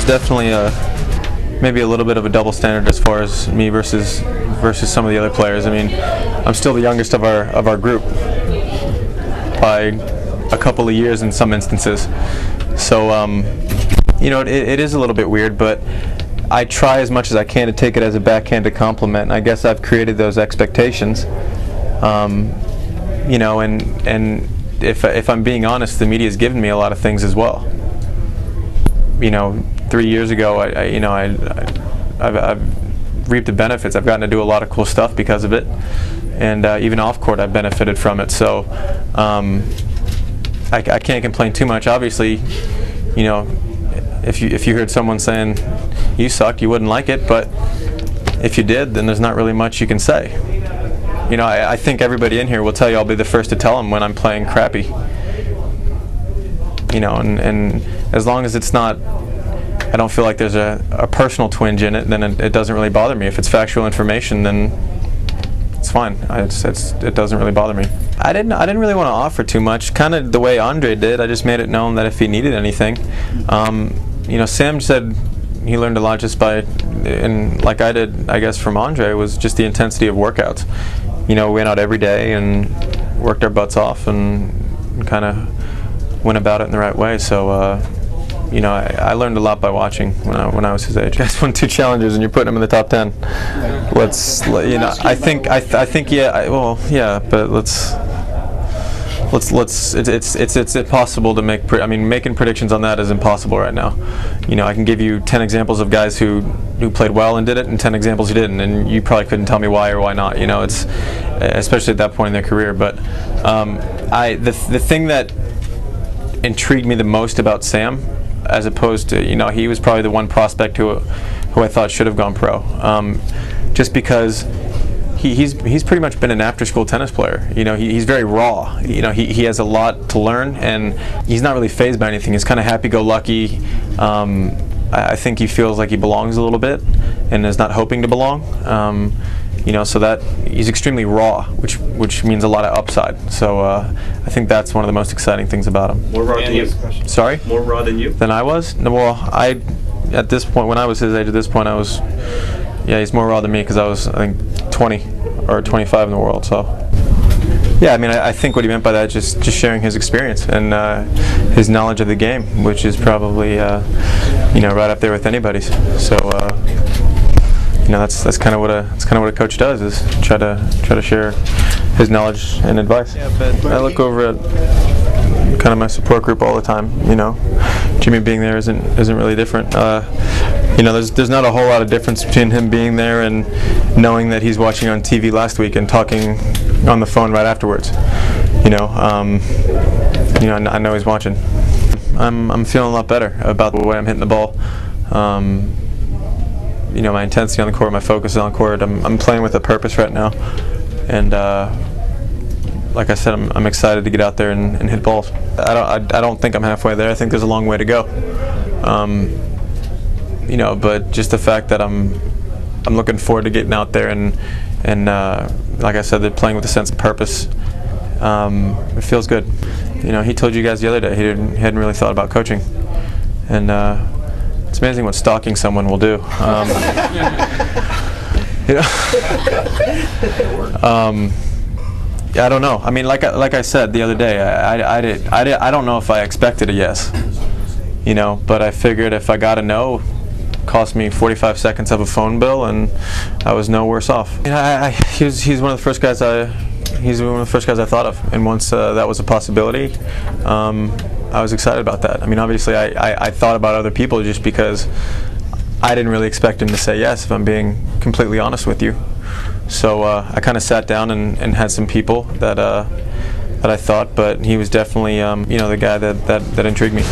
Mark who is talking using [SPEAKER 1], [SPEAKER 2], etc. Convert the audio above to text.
[SPEAKER 1] definitely maybe a little bit of a double standard as far as me versus some of the other players. I mean, I'm still the youngest of our group by a couple of years in some instances. So you know, it is a little bit weird, but I try as much as I can to take it as a backhanded compliment, and I guess I've created those expectations. You know, and if I'm being honest, the media's given me a lot of things as well. You know, 3 years ago, I've reaped the benefits. I've gotten to do a lot of cool stuff because of it, and even off court, I've benefited from it. So I can't complain too much. Obviously, you know, if you heard someone saying you sucked, you wouldn't like it, but if you did, then there's not really much you can say. You know, I think everybody in here will tell you I'll be the first to tell them when I'm playing crappy. You know, and as long as it's not, I don't feel like there's a personal twinge in it, then it doesn't really bother me. If it's factual information, then it's fine. It doesn't really bother me. I didn't really want to offer too much, kind of the way Andre did. I just made it known that if he needed anything. You know, Sam said he learned a lot just by, and like I did, I guess, from Andre, was just the intensity of workouts. You know, we went out every day and worked our butts off and kind of went about it in the right way. So, you know, I learned a lot by watching when I was his age. You guys won 2 challenges and you're putting him in the top 10. You know, I think, yeah, well, yeah, but it's impossible to make. I mean, making predictions on that is impossible right now. You know, I can give you 10 examples of guys who played well and did it, and 10 examples who didn't, and you probably couldn't tell me why or why not. You know, it's especially at that point in their career. But the thing that intrigued me the most about Sam, as opposed to, you know, he was probably the one prospect who I thought should have gone pro, just because he's pretty much been an after-school tennis player. You know, he's very raw. You know, he has a lot to learn, and he's not really fazed by anything. He's kind of happy-go-lucky. I think he feels like he belongs a little bit, and is not hoping to belong. You know, so that he's extremely raw, which means a lot of upside. So I think that's one of the most exciting things about him.
[SPEAKER 2] More raw than you?
[SPEAKER 1] Sorry?
[SPEAKER 2] More raw than you?
[SPEAKER 1] Than I was? No, well, at this point, when I was his age, at this point, yeah, he's more raw than me because I was, I think, 20 or 25 in the world. So, yeah, I mean, I think what he meant by that is just sharing his experience and his knowledge of the game, which is probably, you know, right up there with anybody's. So, you know, that's kind of what a coach does, is try to share his knowledge and advice. Yeah, but I look over at kind of my support group all the time. You know, Jimmy being there isn't really different. You know, there's not a whole lot of difference between him being there and knowing that he's watching on TV last week and talking on the phone right afterwards. You know, I know he's watching. I'm feeling a lot better about the way I'm hitting the ball. You know, my intensity on the court, my focus on the court. I'm playing with a purpose right now, and like I said, I'm excited to get out there and hit balls. I don't think I'm halfway there. I think there's a long way to go. You know, but just the fact that I'm looking forward to getting out there and like I said, they're playing with a sense of purpose. It feels good. You know, he told you guys the other day he hadn't really thought about coaching, and it's amazing what stalking someone will do. You know, I don't know. I mean, like I said the other day, I don't know if I expected a yes. You know, but I figured if I got a no, cost me 45 seconds of a phone bill, and I was no worse off. You know, he's one of the first guys I thought of, and once that was a possibility, I was excited about that. I mean, obviously, I thought about other people just because I didn't really expect him to say yes, if I'm being completely honest with you. So I kind of sat down and had some people that I thought, but he was definitely you know, the guy that intrigued me.